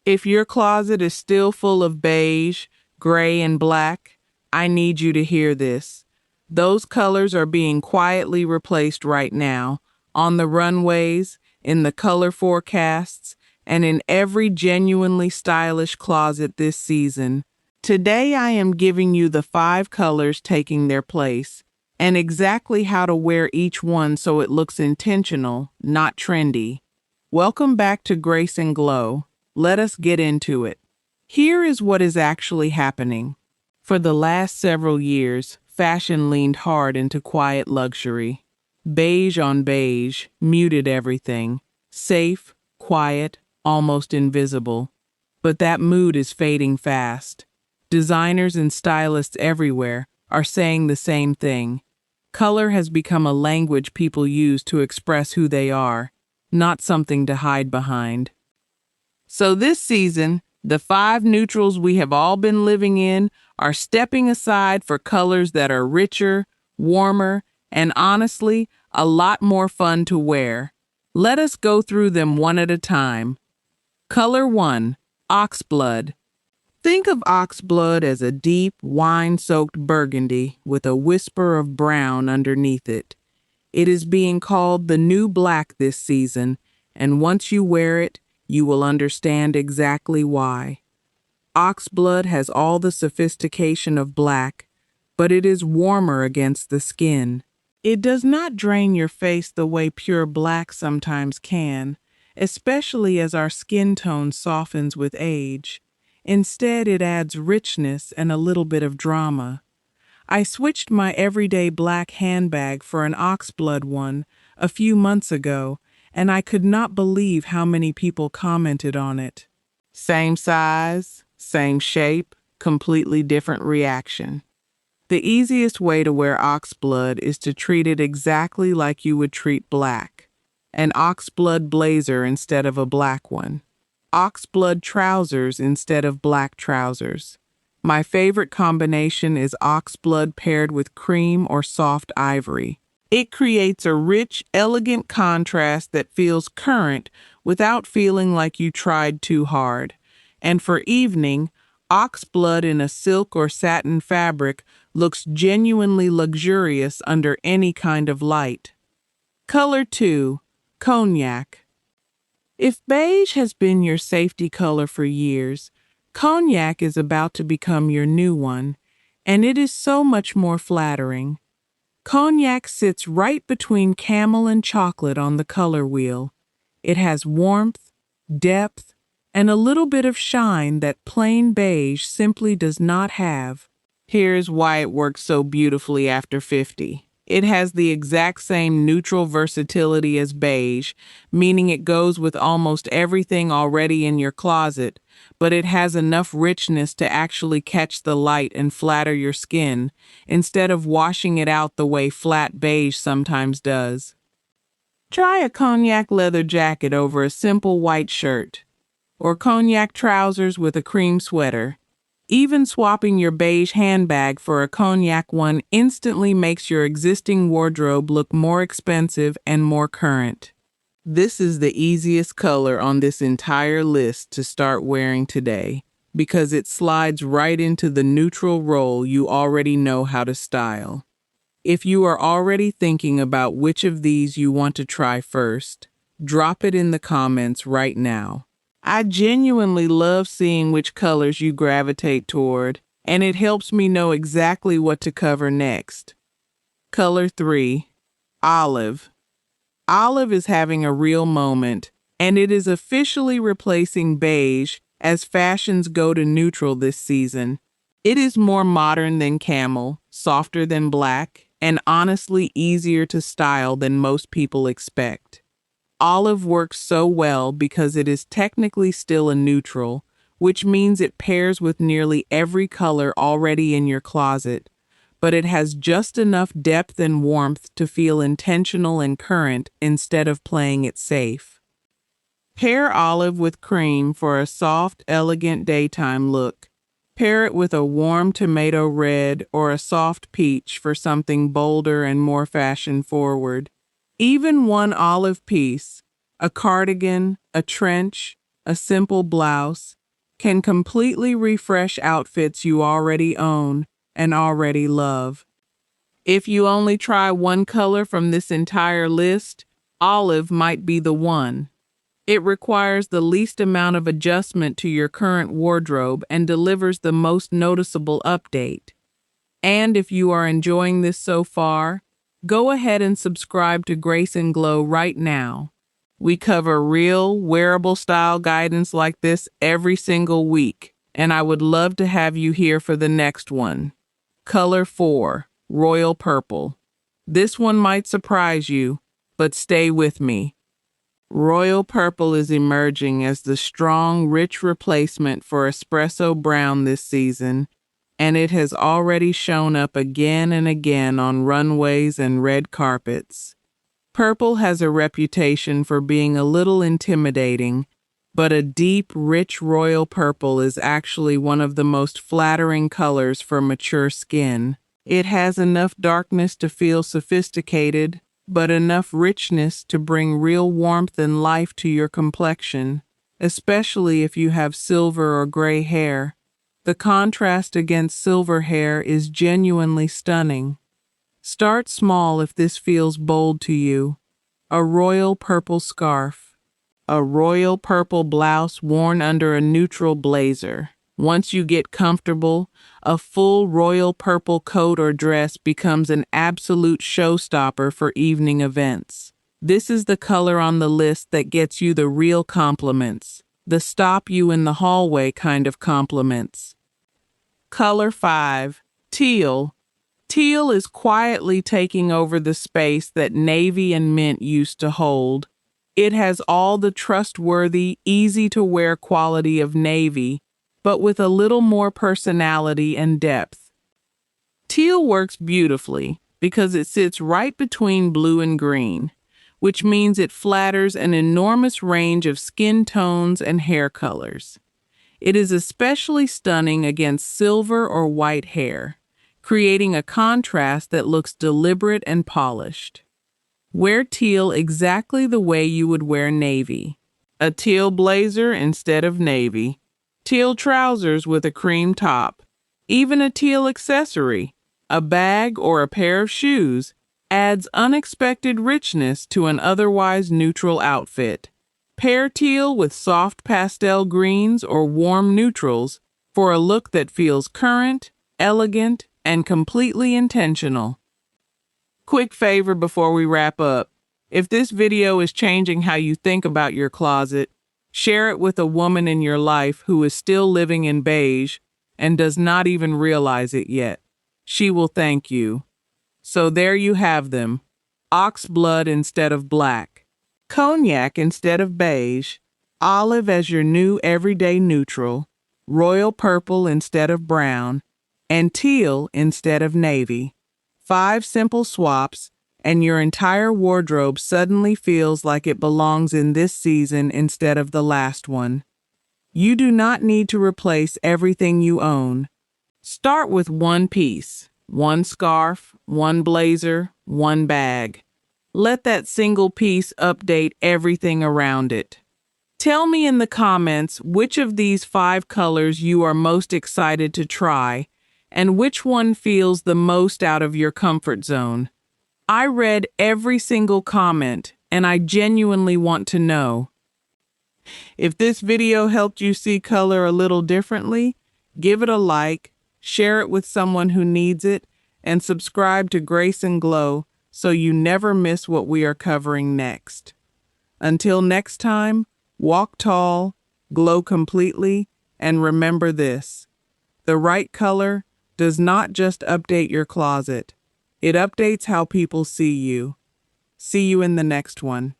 If your closet is still full of beige, gray, and black, I need you to hear this. Those colors are being quietly replaced right now, on the runways, in the color forecasts, and in every genuinely stylish closet this season. Today I am giving you the 5 colors taking their place, and exactly how to wear each one so it looks intentional, not trendy. Welcome back to Grace and Glow. Let us get into it. Here is what is actually happening. For the last several years, fashion leaned hard into quiet luxury. Beige on beige muted everything. Safe, quiet, almost invisible. But that mood is fading fast. Designers and stylists everywhere are saying the same thing. Color has become a language people use to express who they are, not something to hide behind. So this season, the 5 neutrals we have all been living in are stepping aside for colors that are richer, warmer, and honestly, a lot more fun to wear. Let us go through them one at a time. Color 1, oxblood. Think of oxblood as a deep, wine-soaked burgundy with a whisper of brown underneath it. It is being called the new black this season, and once you wear it, you will understand exactly why. Oxblood has all the sophistication of black, but it is warmer against the skin. It does not drain your face the way pure black sometimes can, especially as our skin tone softens with age. Instead, it adds richness and a little bit of drama. I switched my everyday black handbag for an oxblood one a few months ago, and I could not believe how many people commented on it. Same size, same shape, completely different reaction. The easiest way to wear oxblood is to treat it exactly like you would treat black. An oxblood blazer instead of a black one. Oxblood trousers instead of black trousers. My favorite combination is oxblood paired with cream or soft ivory. It creates a rich, elegant contrast that feels current without feeling like you tried too hard. And for evening, oxblood in a silk or satin fabric looks genuinely luxurious under any kind of light. Color 2, cognac. If beige has been your safety color for years, cognac is about to become your new one, and it is so much more flattering. Cognac sits right between camel and chocolate on the color wheel. It has warmth, depth, and a little bit of shine that plain beige simply does not have. Here's why it works so beautifully after 50. It has the exact same neutral versatility as beige, meaning it goes with almost everything already in your closet, but it has enough richness to actually catch the light and flatter your skin, instead of washing it out the way flat beige sometimes does. Try a cognac leather jacket over a simple white shirt, or cognac trousers with a cream sweater. Even swapping your beige handbag for a cognac one instantly makes your existing wardrobe look more expensive and more current. This is the easiest color on this entire list to start wearing today, because it slides right into the neutral role you already know how to style. If you are already thinking about which of these you want to try first, drop it in the comments right now. I genuinely love seeing which colors you gravitate toward, and it helps me know exactly what to cover next. Color 3, olive. Olive is having a real moment, and it is officially replacing beige as fashions go to neutral this season. It is more modern than camel, softer than black, and honestly easier to style than most people expect. Olive works so well because it is technically still a neutral, which means it pairs with nearly every color already in your closet, but it has just enough depth and warmth to feel intentional and current instead of playing it safe. Pair olive with cream for a soft, elegant daytime look. Pair it with a warm tomato red or a soft peach for something bolder and more fashion-forward. Even one olive piece, a cardigan, a trench, a simple blouse, can completely refresh outfits you already own and already love. If you only try one color from this entire list, olive might be the one. It requires the least amount of adjustment to your current wardrobe and delivers the most noticeable update. And if you are enjoying this so far, go ahead and subscribe to Grace and Glow right now. We cover real, wearable style guidance like this every single week, and I would love to have you here for the next one. Color 4, Royal Purple. This one might surprise you, but stay with me. Royal Purple is emerging as the strong, rich replacement for espresso brown this season, and it has already shown up again and again on runways and red carpets. Purple has a reputation for being a little intimidating, but a deep, rich royal purple is actually one of the most flattering colors for mature skin. It has enough darkness to feel sophisticated, but enough richness to bring real warmth and life to your complexion, especially if you have silver or gray hair. The contrast against silver hair is genuinely stunning. Start small if this feels bold to you. A royal purple scarf. A royal purple blouse worn under a neutral blazer. Once you get comfortable, a full royal purple coat or dress becomes an absolute showstopper for evening events. This is the color on the list that gets you the real compliments, the stop you in the hallway kind of compliments. Color 5, Teal. Teal is quietly taking over the space that navy and mint used to hold. It has all the trustworthy, easy-to-wear quality of navy, but with a little more personality and depth. Teal works beautifully because it sits right between blue and green, which means it flatters an enormous range of skin tones and hair colors. It is especially stunning against silver or white hair, creating a contrast that looks deliberate and polished. Wear teal exactly the way you would wear navy. A teal blazer instead of navy. Teal trousers with a cream top. Even a teal accessory, a bag or a pair of shoes, adds unexpected richness to an otherwise neutral outfit. Pair teal with soft pastel greens or warm neutrals for a look that feels current, elegant, and completely intentional. Quick favor before we wrap up. If this video is changing how you think about your closet, share it with a woman in your life who is still living in beige and does not even realize it yet. She will thank you. So there you have them. Oxblood instead of black. Cognac instead of beige. Olive as your new everyday neutral. Royal purple instead of brown. And teal instead of navy. 5 simple swaps, and your entire wardrobe suddenly feels like it belongs in this season instead of the last one. You do not need to replace everything you own. Start with one piece, one scarf, one blazer, one bag. Let that single piece update everything around it. Tell me in the comments which of these 5 colors you are most excited to try, and which one feels the most out of your comfort zone. I read every single comment, and I genuinely want to know. If this video helped you see color a little differently, give it a like, share it with someone who needs it, and subscribe to Grace and Glow so you never miss what we are covering next. Until next time, walk tall, glow completely, and remember this: the right color does not just update your closet, it updates how people see you. See you in the next one.